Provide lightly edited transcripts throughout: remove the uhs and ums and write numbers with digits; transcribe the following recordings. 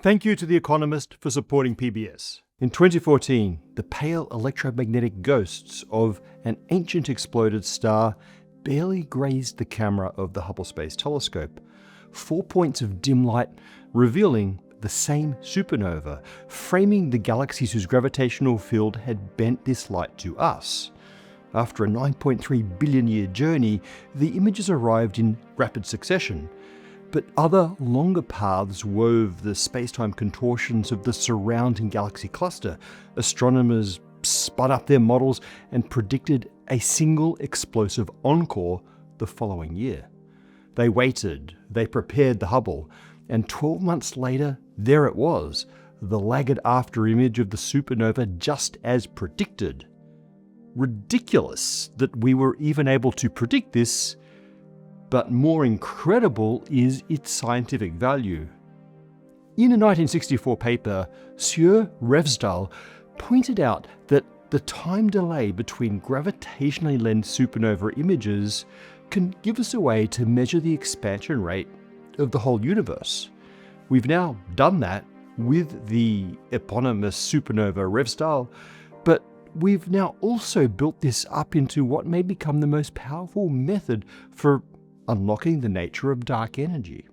Thank you to The Economist for supporting PBS. In 2014, the pale electromagnetic ghosts of an ancient exploded star barely grazed the camera of the Hubble Space Telescope. 4 points of dim light revealing the same supernova, framing the galaxies whose gravitational field had bent this light to us. After a 9.3 billion year journey, the images arrived in rapid succession. But other, longer paths wove the space-time contortions of the surrounding galaxy cluster. Astronomers spun up their models and predicted a single explosive encore the following year. They waited, they prepared the Hubble, and 12 months later, there it was, the laggard after-image of the supernova just as predicted. Ridiculous that we were even able to predict this, but more incredible is its scientific value. In a 1964 paper, Sir Refsdal pointed out that the time delay between gravitationally lensed supernova images can give us a way to measure the expansion rate of the whole universe. We've now done that with the eponymous supernova Refsdal, but we've now also built this up into what may become the most powerful method for unlocking the nature of dark energy.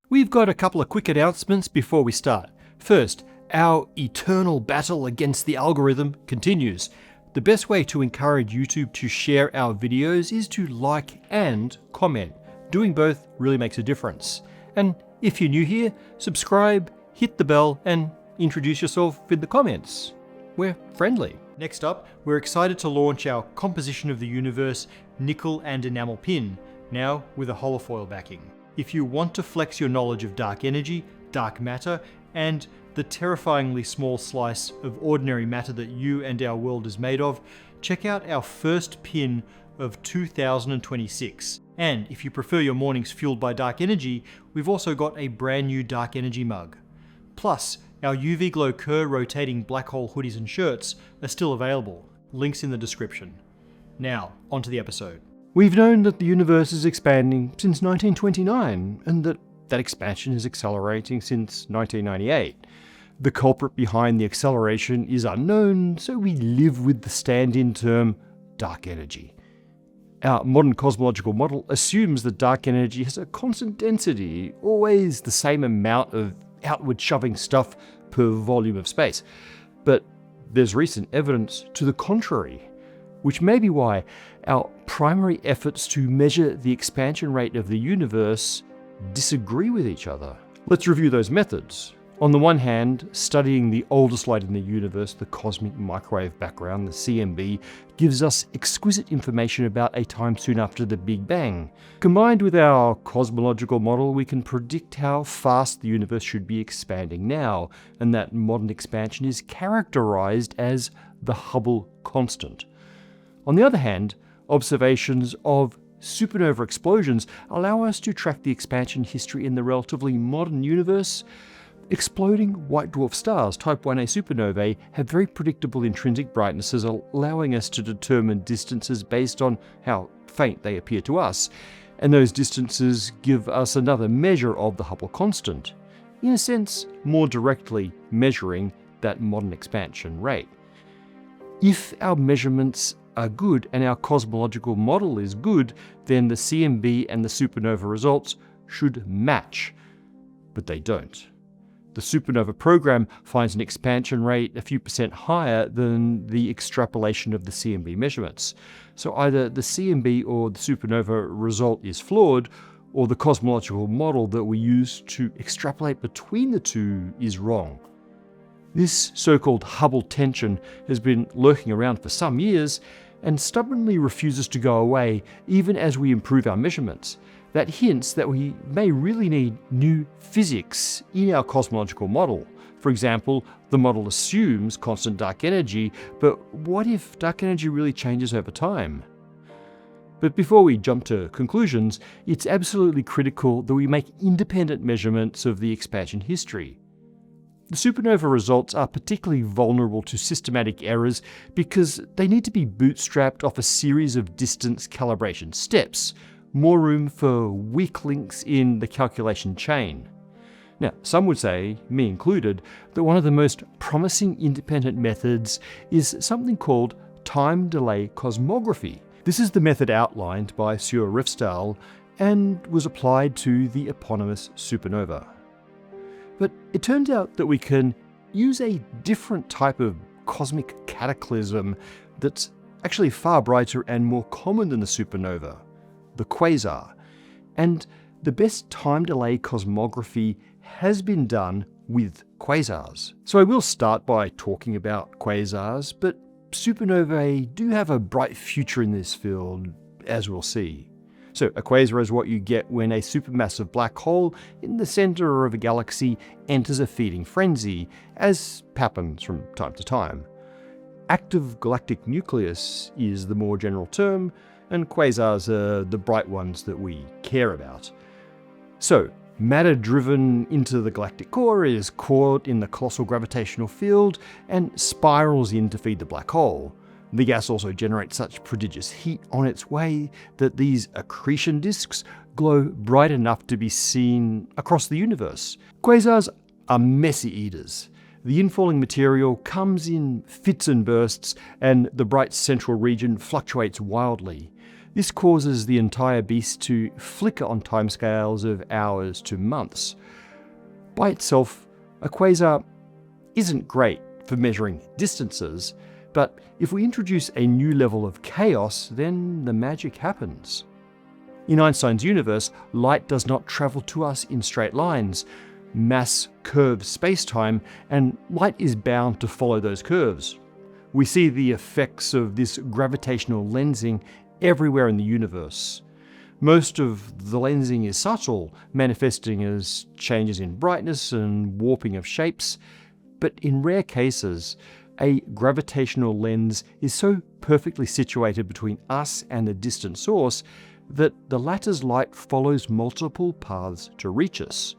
We've got a couple of quick announcements before we start. First, our eternal battle against the algorithm continues. The best way to encourage YouTube to share our videos is to like and comment. Doing both really makes a difference. And if you're new here, subscribe, hit the bell, and introduce yourself in the comments. We're friendly. Next up, we're excited to launch our Composition of the Universe nickel and enamel pin, now with a holofoil backing. If you want to flex your knowledge of dark energy, dark matter, and the terrifyingly small slice of ordinary matter that you and our world is made of, check out our first pin of 2026. And if you prefer your mornings fueled by dark energy, we've also got a brand new dark energy mug. Plus, our UV glow Kerr rotating black hole hoodies and shirts are still available. Links in the description. Now, onto the episode. We've known that the universe is expanding since 1929, and that expansion is accelerating since 1998. The culprit behind the acceleration is unknown, so we live with the stand-in term dark energy. Our modern cosmological model assumes that dark energy has a constant density, always the same amount of outward shoving stuff per volume of space. But there's recent evidence to the contrary, which may be why our primary efforts to measure the expansion rate of the universe disagree with each other. Let's review those methods. On the one hand, studying the oldest light in the universe, the cosmic microwave background, the CMB, gives us exquisite information about a time soon after the Big Bang. Combined with our cosmological model, we can predict how fast the universe should be expanding now, and that modern expansion is characterized as the Hubble constant. On the other hand, observations of supernova explosions allow us to track the expansion history in the relatively modern universe. Exploding white dwarf stars, type 1a supernovae, have very predictable intrinsic brightnesses, allowing us to determine distances based on how faint they appear to us, and those distances give us another measure of the Hubble constant, in a sense more directly measuring that modern expansion rate. If our measurements are good and our cosmological model is good, then the CMB and the supernova results should match, but they don't. The supernova program finds an expansion rate a few percent higher than the extrapolation of the CMB measurements. So either the CMB or the supernova result is flawed, or the cosmological model that we use to extrapolate between the two is wrong. This so-called Hubble tension has been lurking around for some years and stubbornly refuses to go away even as we improve our measurements. That hints that we may really need new physics in our cosmological model. For example, the model assumes constant dark energy, but what if dark energy really changes over time? But before we jump to conclusions, it's absolutely critical that we make independent measurements of the expansion history. The supernova results are particularly vulnerable to systematic errors because they need to be bootstrapped off a series of distance calibration steps, more room for weak links in the calculation chain. Now, some would say, me included, that one of the most promising independent methods is something called time delay cosmography. This is the method outlined by Sir Refsdal and was applied to the eponymous supernova. But it turns out that we can use a different type of cosmic cataclysm that's actually far brighter and more common than the supernova, the quasar. And the best time delay cosmography has been done with quasars. So I will start by talking about quasars, but supernovae do have a bright future in this field, as we'll see. So a quasar is what you get when a supermassive black hole in the center of a galaxy enters a feeding frenzy, as happens from time to time. Active galactic nucleus is the more general term, and quasars are the bright ones that we care about. So, matter driven into the galactic core is caught in the colossal gravitational field and spirals in to feed the black hole. The gas also generates such prodigious heat on its way that these accretion disks glow bright enough to be seen across the universe. Quasars are messy eaters. The infalling material comes in fits and bursts, and the bright central region fluctuates wildly. This causes the entire beast to flicker on timescales of hours to months. By itself, a quasar isn't great for measuring distances, but if we introduce a new level of chaos, then the magic happens. In Einstein's universe, light does not travel to us in straight lines. Mass curves space-time, and light is bound to follow those curves. We see the effects of this gravitational lensing everywhere in the universe. Most of the lensing is subtle, manifesting as changes in brightness and warping of shapes, but in rare cases, a gravitational lens is so perfectly situated between us and the distant source that the latter's light follows multiple paths to reach us.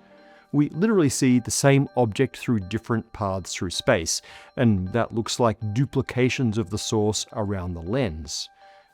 We literally see the same object through different paths through space, and that looks like duplications of the source around the lens.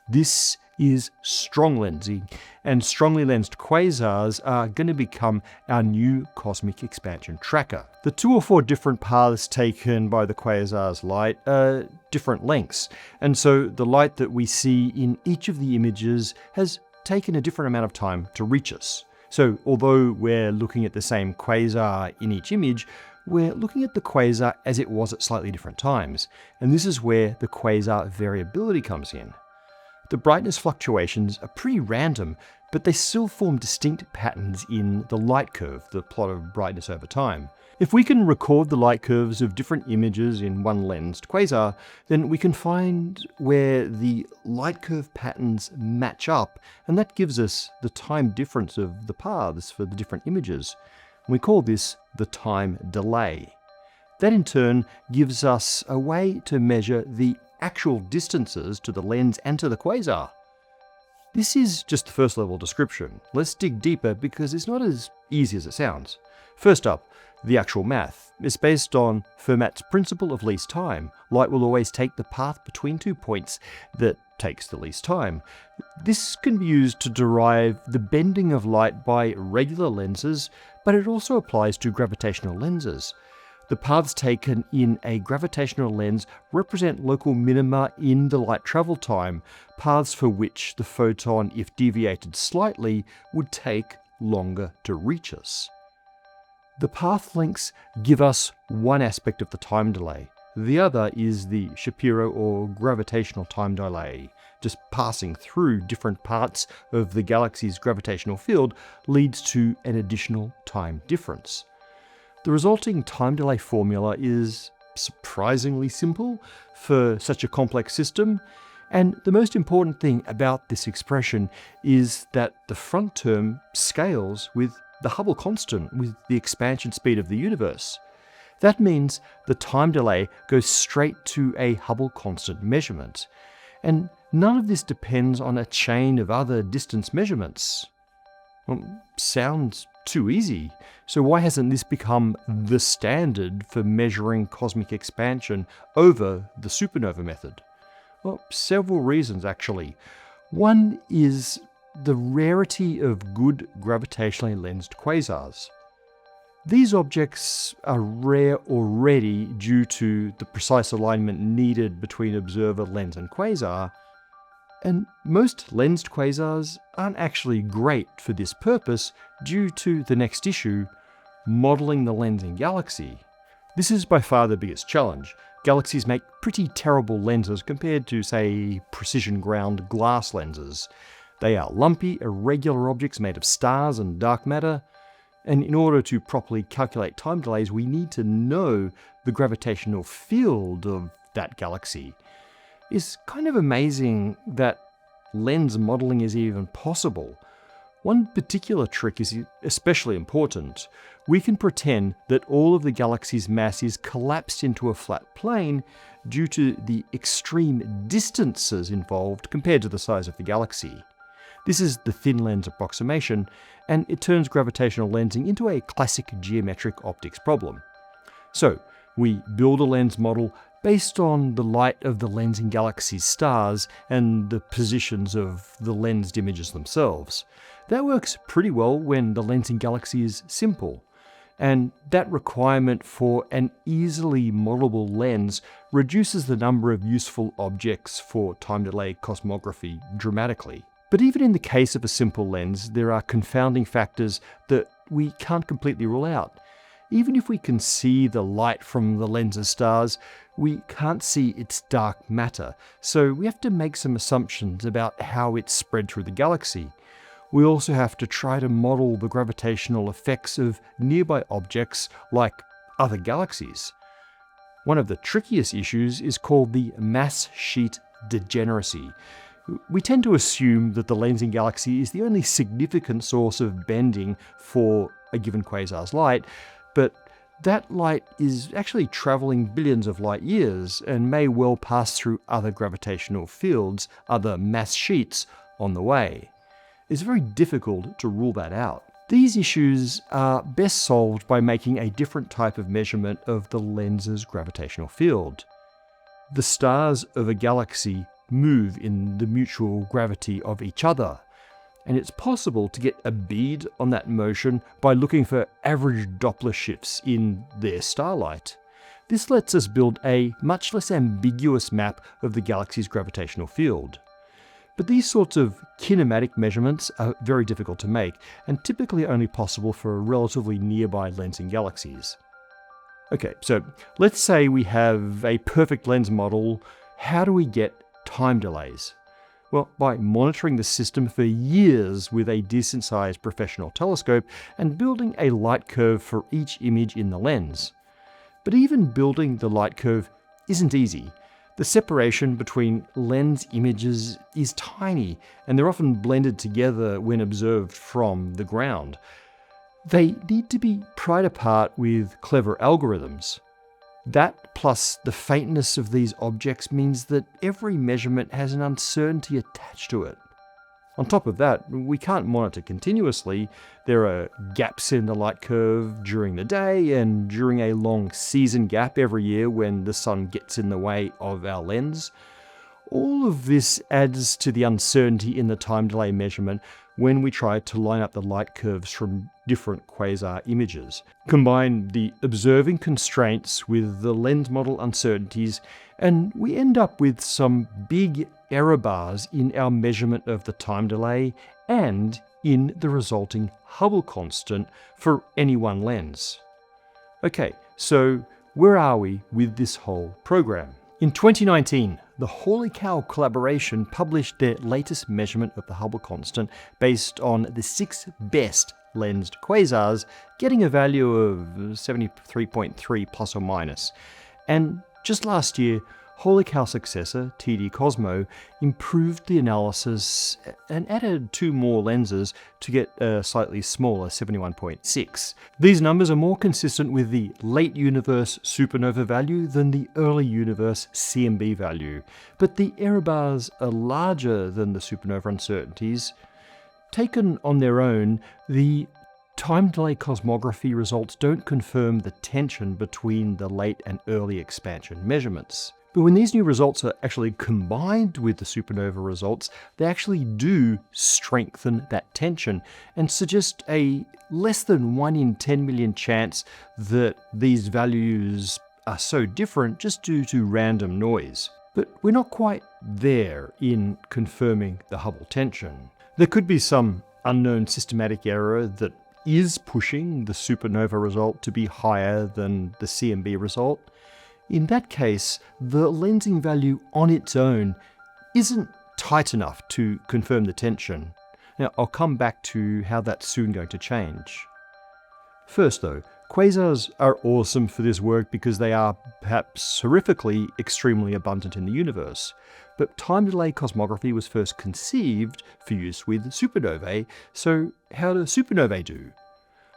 This is strong lensing, and strongly lensed quasars are going to become our new cosmic expansion tracker. The 2 or 4 different paths taken by the quasar's light are different lengths, and so the light that we see in each of the images has taken a different amount of time to reach us. So although we're looking at the same quasar in each image, we're looking at the quasar as it was at slightly different times, and this is where the quasar variability comes in. The brightness fluctuations are pretty random, but they still form distinct patterns in the light curve, the plot of brightness over time. If we can record the light curves of different images in one lensed quasar, then we can find where the light curve patterns match up, and that gives us the time difference of the paths for the different images. We call this the time delay. That in turn gives us a way to measure the actual distances to the lens and to the quasar. This is just the first level description. Let's dig deeper because it's not as easy as it sounds. First up, the actual math is based on Fermat's principle of least time. Light will always take the path between 2 points that takes the least time. This can be used to derive the bending of light by regular lenses, but it also applies to gravitational lenses. The paths taken in a gravitational lens represent local minima in the light travel time, paths for which the photon, if deviated slightly, would take longer to reach us. The path lengths give us one aspect of the time delay. The other is the Shapiro or gravitational time delay. Just passing through different parts of the galaxy's gravitational field leads to an additional time difference. The resulting time delay formula is surprisingly simple for such a complex system, and the most important thing about this expression is that the front term scales with the Hubble constant, with the expansion speed of the universe. That means the time delay goes straight to a Hubble constant measurement, and none of this depends on a chain of other distance measurements. Well, sounds too easy. So why hasn't this become the standard for measuring cosmic expansion over the supernova method? Well, several reasons actually. One is the rarity of good gravitationally lensed quasars. These objects are rare already due to the precise alignment needed between observer, lens, and quasar, and most lensed quasars aren't actually great for this purpose due to the next issue, modelling the lensing galaxy. This is by far the biggest challenge. Galaxies make pretty terrible lenses compared to, say, precision ground glass lenses. They are lumpy, irregular objects made of stars and dark matter, and in order to properly calculate time delays, we need to know the gravitational field of that galaxy. It's kind of amazing that lens modelling is even possible. One particular trick is especially important. We can pretend that all of the galaxy's mass is collapsed into a flat plane due to the extreme distances involved compared to the size of the galaxy. This is the thin lens approximation, and it turns gravitational lensing into a classic geometric optics problem. So, we build a lens model based on the light of the lensing galaxy's stars and the positions of the lensed images themselves. That works pretty well when the lensing galaxy is simple, and that requirement for an easily modelable lens reduces the number of useful objects for time delay cosmography dramatically. But even in the case of a simple lens, there are confounding factors that we can't completely rule out. Even if we can see the light from the lens's stars, we can't see its dark matter, so we have to make some assumptions about how it's spread through the galaxy. We also have to try to model the gravitational effects of nearby objects like other galaxies. One of the trickiest issues is called the mass sheet degeneracy. We tend to assume that the lensing galaxy is the only significant source of bending for a given quasar's light, but that light is actually travelling billions of light years and may well pass through other gravitational fields, other mass sheets, on the way. It's very difficult to rule that out. These issues are best solved by making a different type of measurement of the lens's gravitational field. The stars of a galaxy move in the mutual gravity of each other, and it's possible to get a bead on that motion by looking for average Doppler shifts in their starlight. This lets us build a much less ambiguous map of the galaxy's gravitational field. But these sorts of kinematic measurements are very difficult to make, and typically only possible for relatively nearby lensing galaxies. Okay, so let's say we have a perfect lens model. How do we get time delays? Well, by monitoring the system for years with a decent-sized professional telescope and building a light curve for each image in the lens. But even building the light curve isn't easy. The separation between lens images is tiny, and they're often blended together when observed from the ground. They need to be pried apart with clever algorithms. That plus the faintness of these objects means that every measurement has an uncertainty attached to it. On top of that, we can't monitor continuously. There are gaps in the light curve during the day and during a long season gap every year when the sun gets in the way of our lens. All of this adds to the uncertainty in the time delay measurement when we try to line up the light curves from different quasar images. Combine the observing constraints with the lens model uncertainties, and we end up with some big error bars in our measurement of the time delay and in the resulting Hubble constant for any one lens. Okay, so where are we with this whole program? In 2019, the Holy Cow collaboration published their latest measurement of the Hubble constant based on the 6 best lensed quasars, getting a value of 73.3 plus or minus. And just last year, Holy Cow's successor, TD Cosmo, improved the analysis and added 2 more lenses to get a slightly smaller 71.6. These numbers are more consistent with the late universe supernova value than the early universe CMB value, but the error bars are larger than the supernova uncertainties. Taken on their own, the time delay cosmography results don't confirm the tension between the late and early expansion measurements. But when these new results are actually combined with the supernova results, they actually do strengthen that tension and suggest a less than 1 in 10 million chance that these values are so different just due to random noise. But we're not quite there in confirming the Hubble tension. There could be some unknown systematic error that is pushing the supernova result to be higher than the CMB result. In that case, the lensing value on its own isn't tight enough to confirm the tension. Now, I'll come back to how that's soon going to change. First though, quasars are awesome for this work because they are perhaps horrifically extremely abundant in the universe. But time delay cosmography was first conceived for use with supernovae, so how do supernovae do?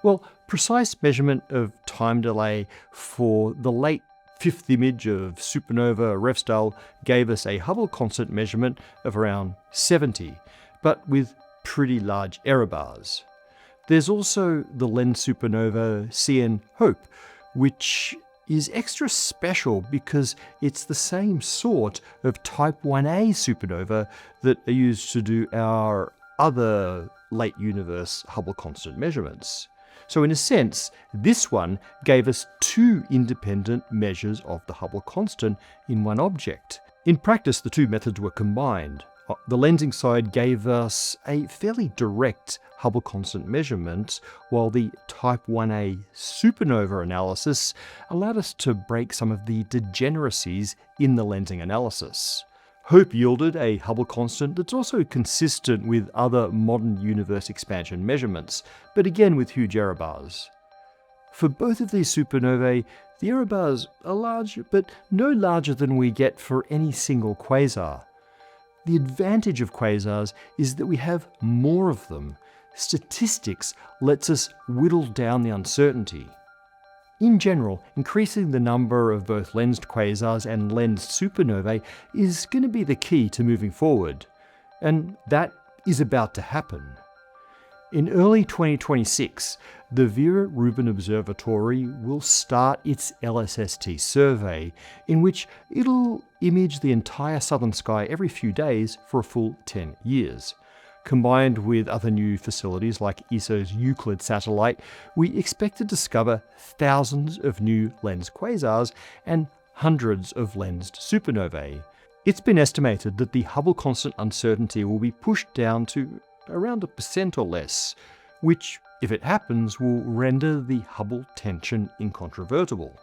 Well, precise measurement of time delay for the late fifth image of supernova Refsdal gave us a Hubble constant measurement of around 70, but with pretty large error bars. There's also the lens supernova CN Hope, which is extra special because it's the same sort of type 1a supernova that are used to do our other late universe Hubble constant measurements. So in a sense, this one gave us 2 independent measures of the Hubble constant in one object. In practice, the 2 methods were combined. The lensing side gave us a fairly direct Hubble constant measurement, while the type 1a supernova analysis allowed us to break some of the degeneracies in the lensing analysis. Hope yielded a Hubble constant that's also consistent with other modern universe expansion measurements, but again with huge error bars. For both of these supernovae, the error bars are large, but no larger than we get for any single quasar. The advantage of quasars is that we have more of them. Statistics lets us whittle down the uncertainty. In general, increasing the number of both lensed quasars and lensed supernovae is going to be the key to moving forward, and that is about to happen. In early 2026, the Vera-Rubin Observatory will start its LSST survey, in which it'll image the entire southern sky every few days for a full 10 years. Combined with other new facilities like ESO's Euclid satellite, we expect to discover thousands of new lensed quasars and hundreds of lensed supernovae. It's been estimated that the Hubble constant uncertainty will be pushed down to around 1% or less, which, if it happens, will render the Hubble tension incontrovertible.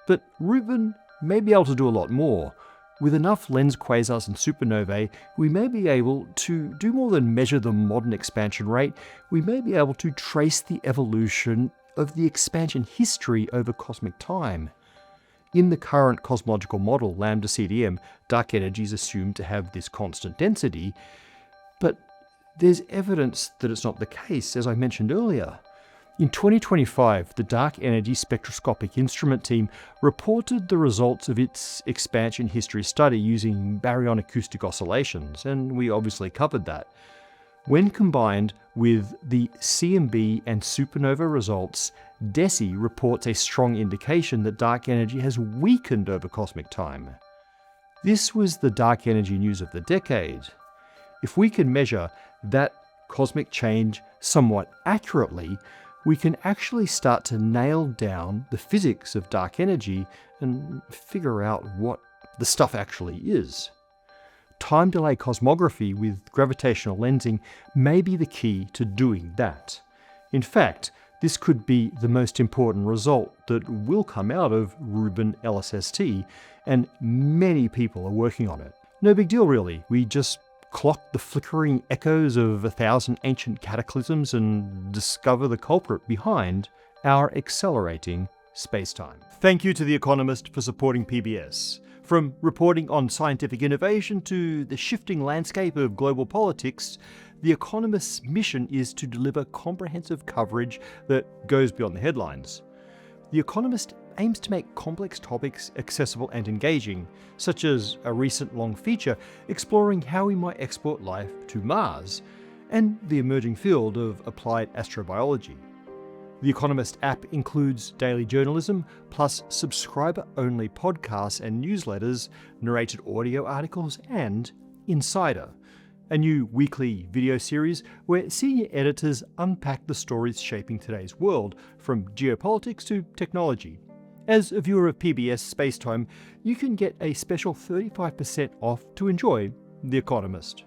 But Rubin may be able to do a lot more. With enough lensed quasars and supernovae, we may be able to do more than measure the modern expansion rate. We may be able to trace the evolution of the expansion history over cosmic time. In the current cosmological model, lambda CDM, dark energy is assumed to have this constant density, but there's evidence that it's not the case, as I mentioned earlier. In 2025, the Dark Energy Spectroscopic Instrument team reported the results of its expansion history study using baryon acoustic oscillations, and we obviously covered that. When combined with the CMB and supernova results, DESI reports a strong indication that dark energy has weakened over cosmic time. This was the dark energy news of the decade. If we can measure that cosmic change somewhat accurately, we can actually start to nail down the physics of dark energy and figure out what the stuff actually is. Time delay cosmography with gravitational lensing may be the key to doing that. In fact, this could be the most important result that will come out of Rubin LSST, and many people are working on it. No big deal really, we just clock the flickering echoes of 1,000 ancient cataclysms and discover the culprit behind our accelerating spacetime. Thank you to The Economist for supporting PBS. From reporting on scientific innovation to the shifting landscape of global politics, The Economist's mission is to deliver comprehensive coverage that goes beyond the headlines. The Economist aims to make complex topics accessible and engaging, such as a recent long feature exploring how we might export life to Mars, and the emerging field of applied astrobiology. The Economist app includes daily journalism, plus subscriber-only podcasts and newsletters, narrated audio articles, and Insider, a new weekly video series where senior editors unpack the stories shaping today's world, from geopolitics to technology. As a viewer of PBS Spacetime, you can get a special 35% off to enjoy The Economist.